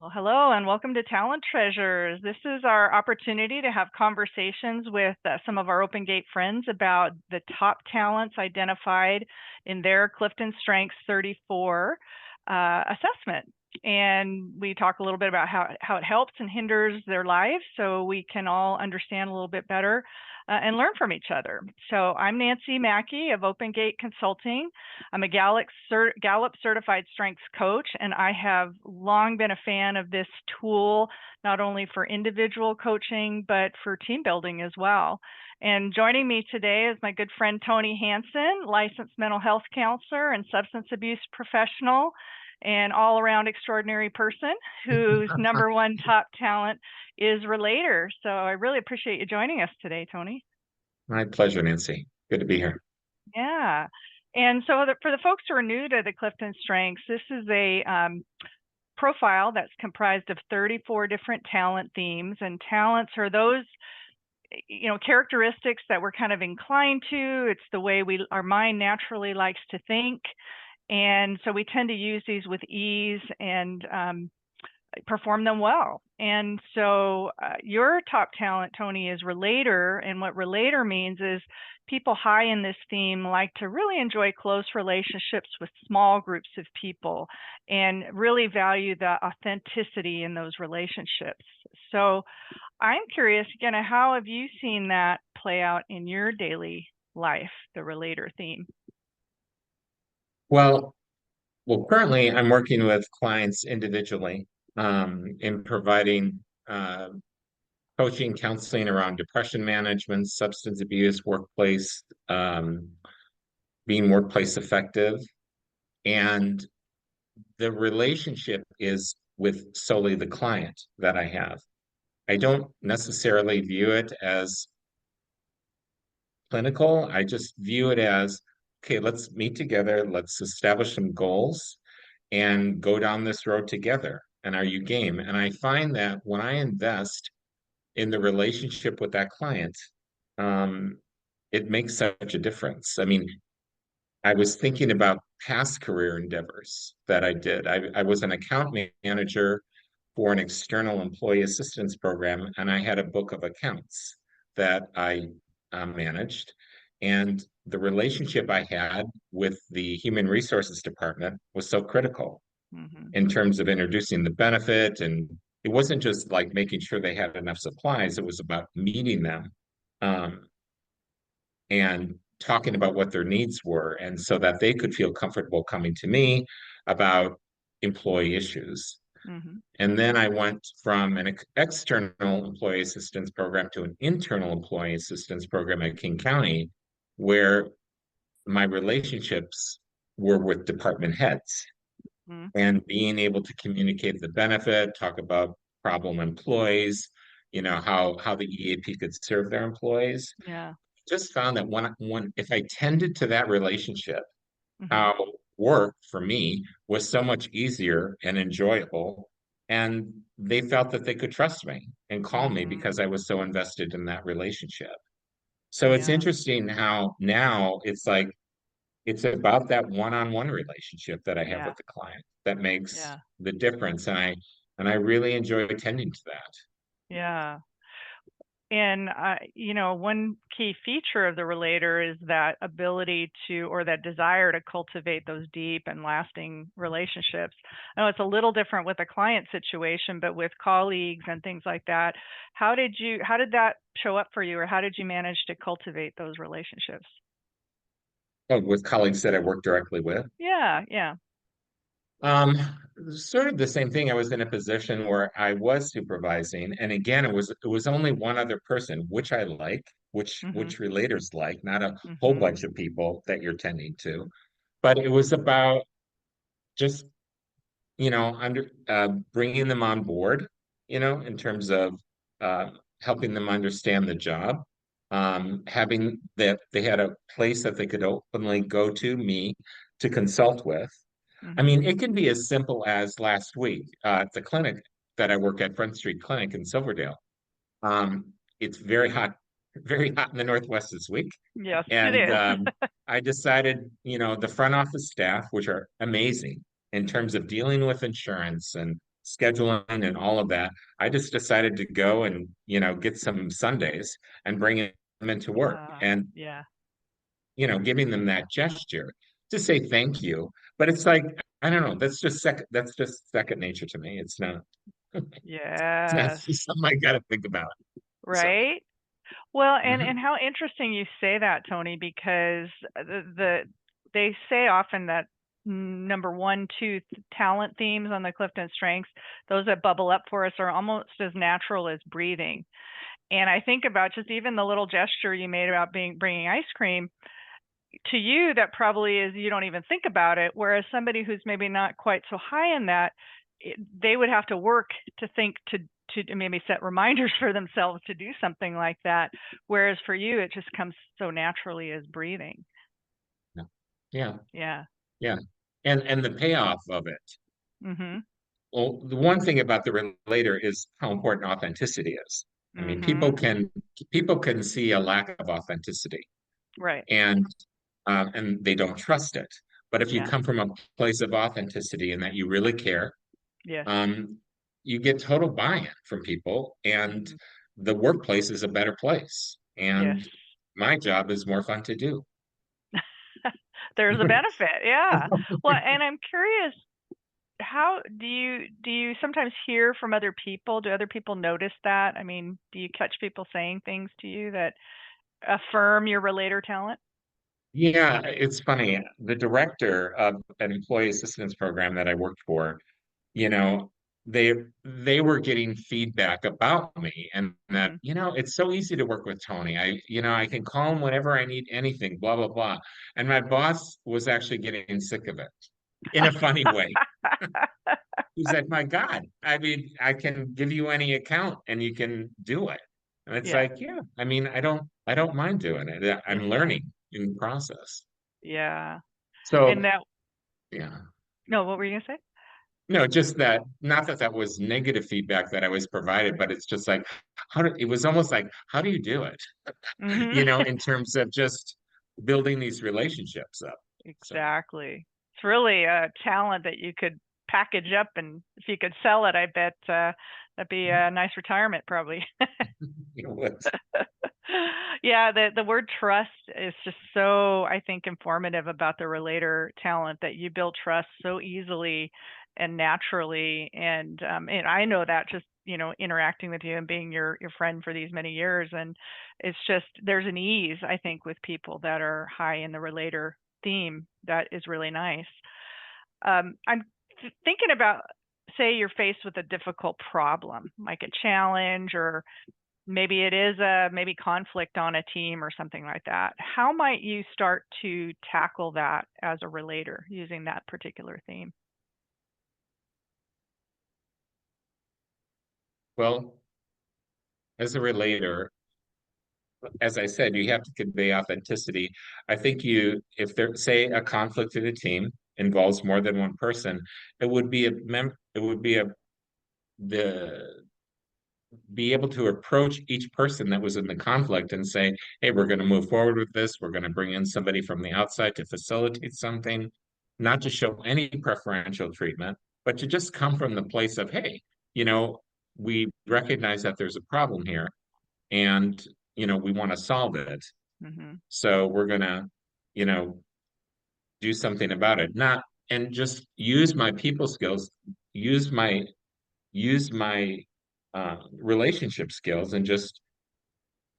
Well, hello and welcome to Talent Treasures. This is our opportunity to have conversations with some of our Open Gate friends about the top talents identified in their Clifton Strengths 34 assessment. And we talk a little bit about how it helps and hinders their lives so we can all understand a little bit better and learn from each other. So I'm Nancy Mackey of Open Gate Consulting. I'm a Gallup certified strengths coach, and I have long been a fan of this tool, not only for individual coaching, but for team building as well. And joining me today is my good friend Tony Hansen, licensed mental health counselor and substance abuse professional, and all around extraordinary person whose number one top talent is Relator. So I really appreciate you joining us today, Tony. My pleasure, Nancy. Good to be here. Yeah. And so for the folks who are new to the Clifton Strengths, this is a profile that's comprised of 34 different talent themes, and talents are those characteristics that we're kind of inclined to. It's the way our mind naturally likes to think, and so we tend to use these with ease and perform them well. And so your top talent, Tony, is Relator. And what Relator means is people high in this theme like to really enjoy close relationships with small groups of people and really value the authenticity in those relationships. So I'm curious, again, how have you seen that play out in your daily life, the Relator theme? Well, currently I'm working with clients individually in providing coaching, counseling around depression management, substance abuse, workplace, being workplace effective. And the relationship is with solely the client that I have. I don't necessarily view it as clinical. I just view it as, okay, let's meet together, let's establish some goals and go down this road together. And are you game? And I find that when I invest in the relationship with that client, um, it makes such a difference. I mean, I was thinking about past career endeavors that I did. I was an account manager for an external employee assistance program, and I had a book of accounts that I managed. And the relationship I had with the human resources department was so critical Mm-hmm. in terms of introducing the benefit. And it wasn't just like making sure they had enough supplies, it was about meeting them um, and talking about what their needs were, and so that they could feel comfortable coming to me about employee issues. Mm-hmm. And then I went from an external employee assistance program to an internal employee assistance program at King County, where my relationships were with department heads Mm-hmm. and being able to communicate the benefit, talk about problem employees, how the EAP could serve their employees. Yeah. Just found that when if I tended to that relationship, Mm-hmm. how work for me was so much easier and enjoyable. And they felt that they could trust me and call me Mm-hmm. because I was so invested in that relationship. So it's Yeah. interesting how now it's like it's about that one-on-one relationship that I have Yeah. with the client that makes Yeah. the difference. And I really enjoy attending to that. Yeah. And one key feature of the Relator is that ability to, or that desire to cultivate those deep and lasting relationships. I know it's a little different with a client situation, but with colleagues and things like that, how did that show up for you, or how did you manage to cultivate those relationships? Oh, with colleagues that I work directly with. Yeah, yeah. Um, Sort of the same thing. I was in a position where I was supervising, and again, it was only one other person, which I like, which Mhm. which relators like, not a whole Mhm. bunch of people that you're tending to. But it was about just under bringing them on board, in terms of uh, helping them understand the job, having that they had a place that they could openly go to me to consult with. I Mhm. mean, it can be as simple as last week at the clinic that I work at, Front Street Clinic in Silverdale. It's very hot in the Northwest this week. Yes, it And is. I decided, the front office staff, which are amazing in terms of dealing with insurance and scheduling and all of that. I just decided to go and, get some Sundays and bring them into work and, Yeah. giving them that gesture to say thank you. But it's like, I don't know, that's just second nature to me. It's not Yes. something I got to think about. So, Right? Well, and mhm. how interesting you say that, Tony, because they say often that number one, two talent themes on the Clifton Strengths, those that bubble up for us are almost as natural as breathing. And I think about just even the little gesture you made about bringing ice cream to you, that probably is, you don't even think about it. Whereas somebody who's maybe not quite so high in that, they would have to work to think to maybe set reminders for themselves to do something like that. Whereas for you, it just comes so naturally as breathing. Yeah. Yeah. Yeah. Yeah. And the payoff of it. Mhm. Well, the one thing about the relator is how important authenticity is. I mean, people Mhm. can people can see a lack of authenticity Right. and they don't trust it. But if you Yeah. come from a place of authenticity and that you really care, Yes. um, you get total buy-in from people, and Mhm. the workplace is a better place. Yes. And my job is more fun to do. There's a benefit. Yeah. Well, and I'm curious, how do you sometimes hear from other people? Do other people notice that? I mean, do you catch people saying things to you that affirm your relator talent? Yeah, it's funny. The director of an employee assistance program that I worked for, you know, they they were getting feedback about me and that, Mhm. it's so easy to work with Tony. I can call him whenever I need anything, blah, blah, blah. And my boss was actually getting sick of it in a funny way. He's like, my God, I mean, I can give you any account and you can do it. And it's Yeah. like, yeah, I mean, I don't mind doing it. I'm Yeah. learning in the process. Yeah. And So, that yeah. no, what were you gonna say? No, just that, not that that was negative feedback that I was provided, but it's just like, it was almost like, how do you do it? Mhm. In terms of just building these relationships up. So, Exactly. It's really a talent that you could package up, and if you could sell it, I bet, that'd be a nice retirement probably. it was, Yeah, the word trust is just so, I think, informative about the relator talent, that you build trust so easily and naturally. And I know that just, interacting with you and being your friend for these many years. And it's just, there's an ease, I think, with people that are high in the relator theme that is really nice. I'm thinking about, say you're faced with a difficult problem, like a challenge, or maybe it is a maybe conflict on a team or something like that. How might you start to tackle that as a relator using that particular theme? well, as a relator, as I said, you have to convey authenticity. I think if there, say, a conflict in a team involves more than one person, it would be the be able to approach each person that was in the conflict and say, hey, we're going to move forward with this. We're going to bring in somebody from the outside to facilitate something, not to show any preferential treatment, but to just come from the place of, hey, you know, we recognize that there's a problem here and, we want to solve it. Mhm. So we're going to, you know, do something about it. Not, and just use my people skills, use my relationship skills and just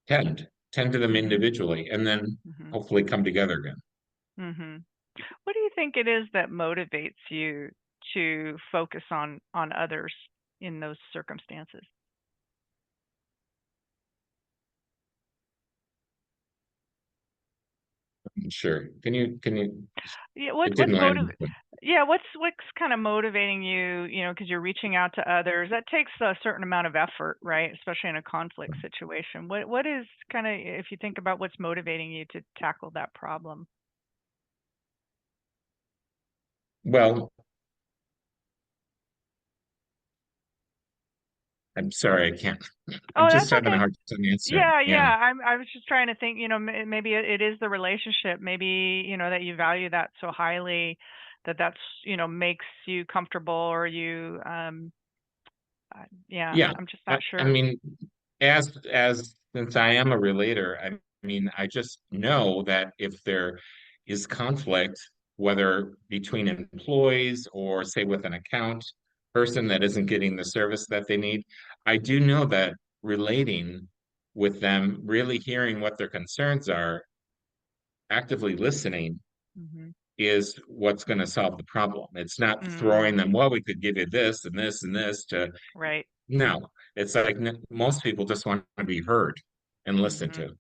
tend to them Mhm. individually, and then Mhm. hopefully come together again. Mhm. What do you think it is that motivates you to focus on others in those circumstances? Sure. Can you, Yeah, it what's didn't land. motiv yeah, what's kind of motivating you, because you're reaching out to others. That takes a certain amount of effort, right? Especially in a conflict situation. What is kind of, if you think about what's motivating you to tackle that problem? Well, I'm sorry, I can't. I'm Oh, just that's having a okay. hard time answering. Yeah, Yeah. yeah. I was just trying to think, maybe it is the relationship, maybe, that you value that so highly, that makes you comfortable, or you Yeah, Yeah. I'm just I, not I sure. mean, as since I am a relator, I mean, I just know that if there is conflict, whether between employees or say with an account person that isn't getting the service that they need, I do know that relating with them, really hearing what their concerns are, actively listening Hmm. is what's going to solve the problem. It's not throwing them, Mm, well, we could give you this and this and this to right. no. It's like most people just want to be heard and listened Hmm. to.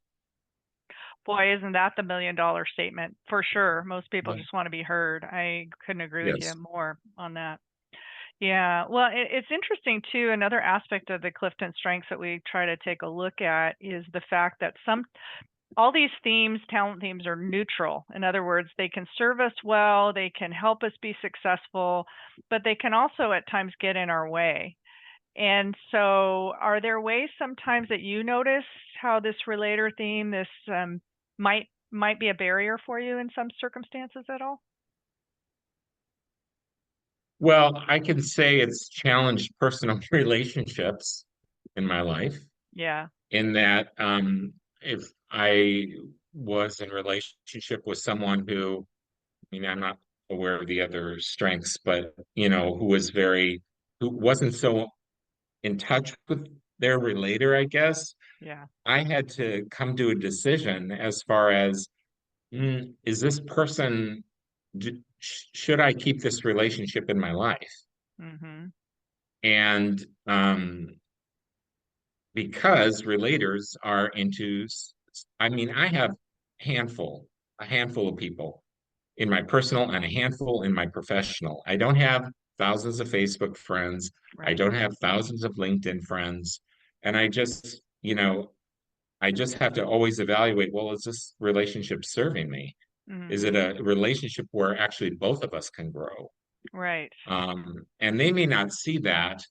Boy, isn't that the million-dollar statement for sure. Most people Well, just want to be heard. I couldn't agree with you yes. more on that. Yeah, well, it's interesting too. Another aspect of the Clifton strengths that we try to take a look at is the fact that all these themes, talent themes, are neutral. In other words, they can serve us well, they can help us be successful, but they can also at times get in our way. And so, are there ways sometimes that you notice how this relator theme, this might be a barrier for you in some circumstances at all? Well, I can say it's challenged personal relationships in my life, Yeah, in that if I was in relationship with someone who, I mean, I'm not aware of the other strengths, but who was who wasn't so in touch with their relator, I guess, yeah. I had to come to a decision as far as is this person, should I keep this relationship in my life? Mhm. And because relators are into, I mean, I have handful, a handful of people in my personal and a handful in my professional. I don't have thousands of Facebook friends. I Right. don't have thousands of LinkedIn friends. And I just have to always evaluate, well, is this relationship serving me? Is it Mhm. a relationship where actually both of us can grow? Right. And they may not see that.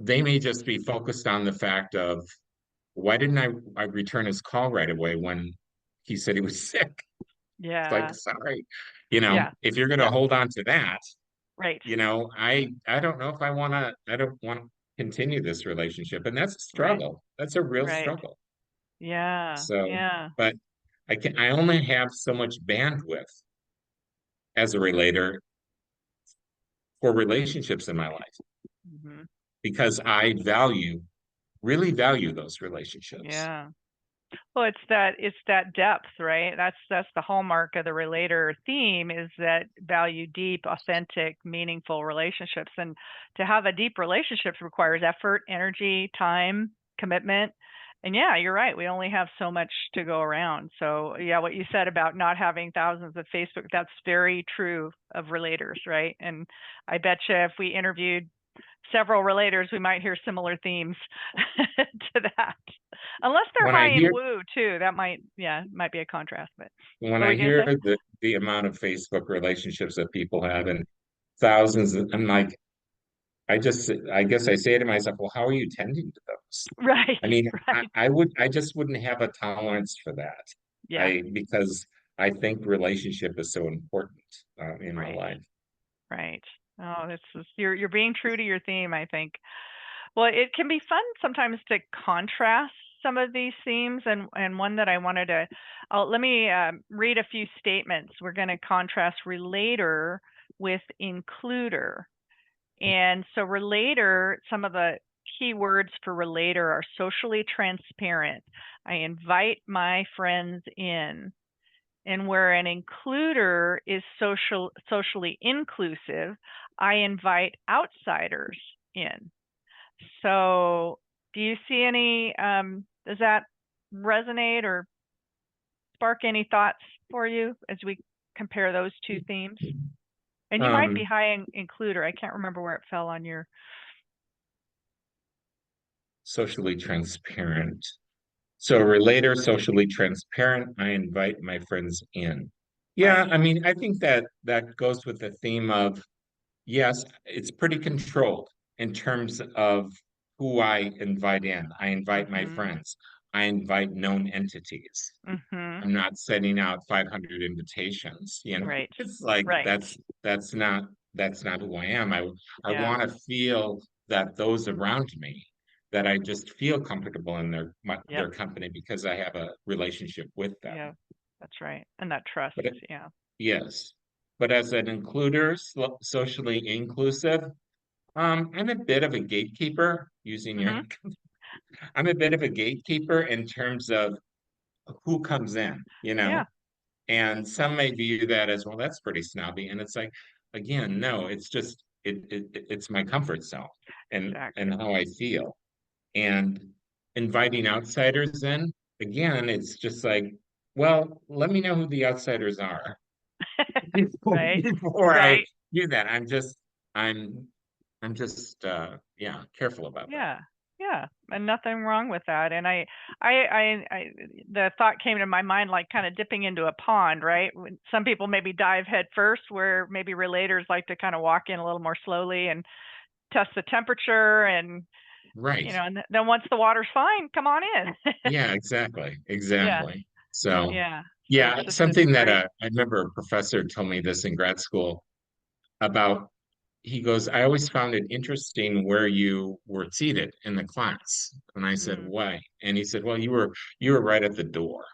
They may just be focused on the fact of why didn't I return his call right away when he said he was sick? It's like, Yeah. sorry, Yeah. if you're going to Yeah. hold on to that, Right. I don't know if I don't want to continue this relationship, and that's a Right. struggle. That's a real Right. struggle. Yeah. So, Yeah. but I only have so much bandwidth as a relator for relationships in my life Mhm. because really value those relationships. Yeah. Well, it's that depth, right? That's the hallmark of the relator theme is that value deep, authentic, meaningful relationships. And to have a deep relationship requires effort, energy, time, commitment. And yeah, you're right. We only have so much to go around. So yeah, what you said about not having thousands of Facebook, that's very true of relators, right? And I bet you if we interviewed several relators, we might hear similar themes to that. Unless they're When I high in hear woo too, that might be a contrast. But when what were I you gonna hear say? the amount of Facebook relationships that people have and thousands, I'm like, I guess I say to myself, well, how are you tending to those? Right, I mean, right. I just wouldn't have a tolerance for that. Yeah, Because I think relationship is so important in my right, life. right. Oh, this is you're being true to your theme, I think. Well, it can be fun sometimes to contrast some of these themes, and one that I wanted to, let me read a few statements. We're going to contrast relator with includer. And so relator, some of the key words for relator are socially transparent. I invite my friends in. And where an includer is socially inclusive, I invite outsiders in. So do you see any, does that resonate or spark any thoughts for you as we compare those two themes? And you might be Um, high in includer. I can't remember where it fell on your, Socially transparent. So relator, socially transparent. I invite my friends in. right. Yeah, I mean, I think that that goes with the theme of yes, it's pretty controlled in terms of who I invite in. I invite my Mhm. friends. I invite known entities. Mhm. I'm not sending out 500 invitations. Right. It's like Right. that's not who I am. I Yeah. want to feel. that those around me, that I just feel comfortable in Yep. their company because I have a relationship with them. Yeah. That's right. And that trust. But Yeah. yes, but as an includer, socially inclusive, I'm a bit of a gatekeeper using your. Mm-hmm. I'm a bit of a gatekeeper in terms of who comes in, Yeah. and some may view that as, well, that's pretty snobby. And it's like, again, no, it's just it's my comfort zone and Exactly. how I feel. And inviting outsiders in, again, it's just like, well, let me know who the outsiders are Right. before I Right. do that. I'm I'm just yeah, careful about that. Yeah. Yeah. And nothing wrong with that. And the thought came to my mind like kind of dipping into a pond, right? Some people maybe dive head first, where maybe relators like to kind of walk in a little more slowly and test the temperature, and Right. and then once the water's fine, come on in. Yeah, exactly. Yeah. Exactly. So, Yeah. So it's yeah, just this something that great. I remember a professor told me this in grad school about, he goes, I always found it interesting where you were seated in the class. And I said, Mm. why? And he said, well, you were right at the door.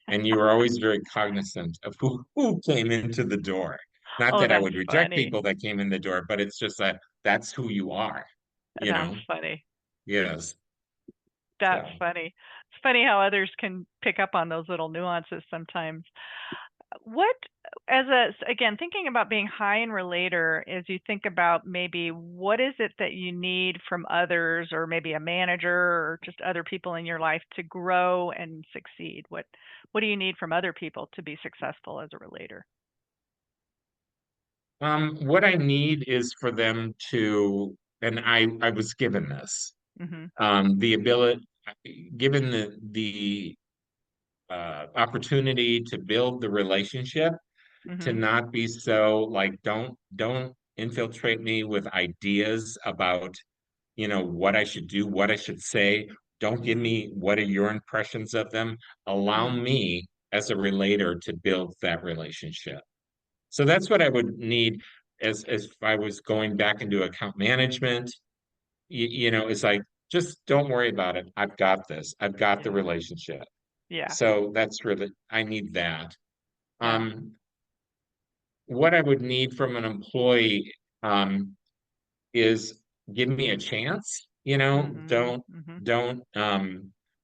And you were always very cognizant of who came into the door. Not Oh, that I that's would reject funny. people that came in the door, but it's just that that's who you are, you That's know? funny. Yes. That's So, funny. It's funny how others can pick up on those little nuances sometimes. What, again, thinking about being high in relator, as you think about maybe what is it that you need from others, or maybe a manager or just other people in your life to grow and succeed? What do you need from other people to be successful as a relator? what I need is for them to, and I was given this, Mhm. the ability, given the opportunity to build the relationship, to Mhm. not be so like, don't infiltrate me with ideas about, what I should do, what I should say. Don't give Mhm. me what are your impressions of them. Allow Mhm. me as a relator to build that relationship. So that's what I would need as if I was going back into account management. It's like, just don't worry about it. I've got this. I've got the Yeah. relationship. Yeah. So that's really, I need that. Yeah. Um, what I would need from an employee, is give me a chance, Mhm. Mhm. don't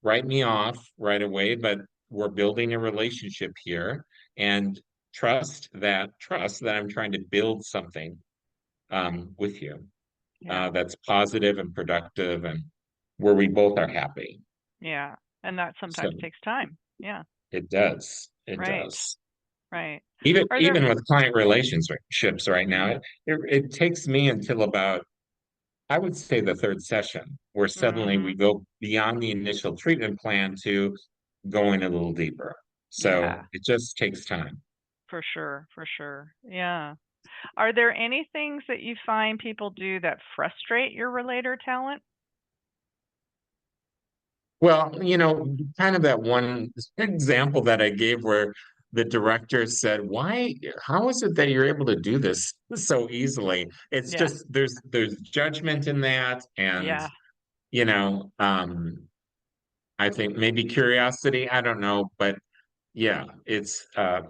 write me off right away, but we're building a relationship here, and trust that I'm trying to build something with you, Yeah. that's positive and productive and where we both are happy. Yeah. And that So sometimes takes time. Yeah. it does. It Right. does. Right. Even Are there even with client relationships right now, Mhm. it takes me until about, I would say, the third session, where suddenly we Mhm. go beyond the initial treatment plan to going a little deeper. Yeah, So it just takes time. for sure, for sure. Yeah. Are there any things that you find people do that frustrate your relator talent? Well, kind of that one example that I gave where the director said, how is it that you're able to do this so easily? It's Yeah. just there's judgment in that, and Yeah. you know, um, I think maybe curiosity, I don't know, but yeah, it's uh,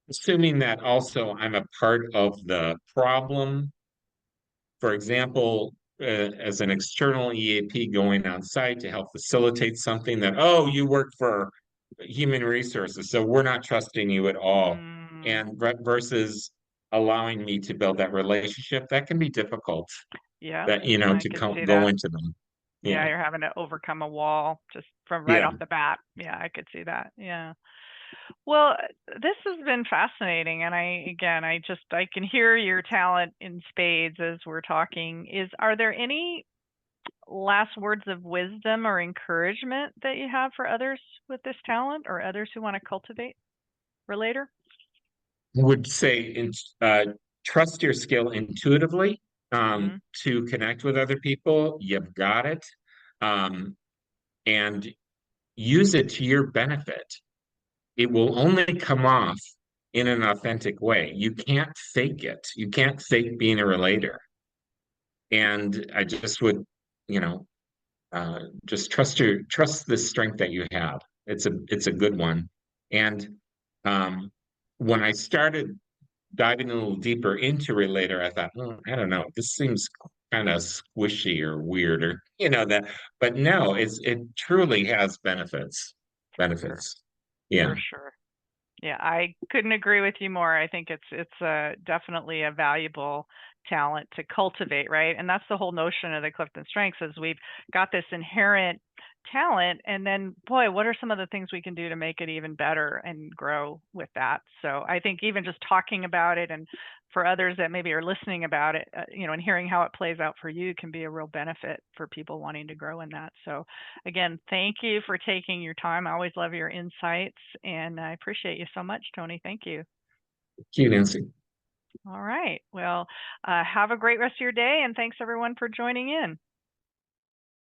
assuming that also I'm a part of the problem. For example, as an external EAP going on site to help facilitate something, that, oh, you work for human resources, so we're not trusting you at all. Mm, And versus allowing me to build that relationship, that can be difficult, yeah, that, I to could see go that. into them. Yeah, Yeah. you're having to overcome a wall just from right Yeah. off the bat. Yeah, I could see that. Yeah. Well, this has been fascinating, and I can hear your talent in spades as we're talking. Are there any last words of wisdom or encouragement that you have for others with this talent, or others who want to cultivate Relator? Would say trust your skill intuitively, Mhm. to connect with other people. You've got it. And use it to your benefit. It will only come off in an authentic way. You can't fake it. You can't fake being a relator. And I just would, you know, just trust the strength that you have. It's a good one. And um, when I started diving a little deeper into Relator, I thought, oh, I don't know, this seems kind of squishy or weird, or that. But no, it truly has benefits. For Benefits. for Yeah. sure. Yeah, I couldn't agree with you more. I think it's definitely a valuable talent to cultivate, right? And that's the whole notion of the Clifton Strengths is we've got this inherent talent, and then boy, what are some of the things we can do to make it even better and grow with that? So I think even just talking about it, and for others that maybe are listening about it, and hearing how it plays out for you can be a real benefit for people wanting to grow in that. So again, thank you for taking your time. I always love your insights, and I appreciate you so much, Tony. Thank you. Thank you, Nancy. All right. Well, have a great rest of your day, and thanks everyone for joining in.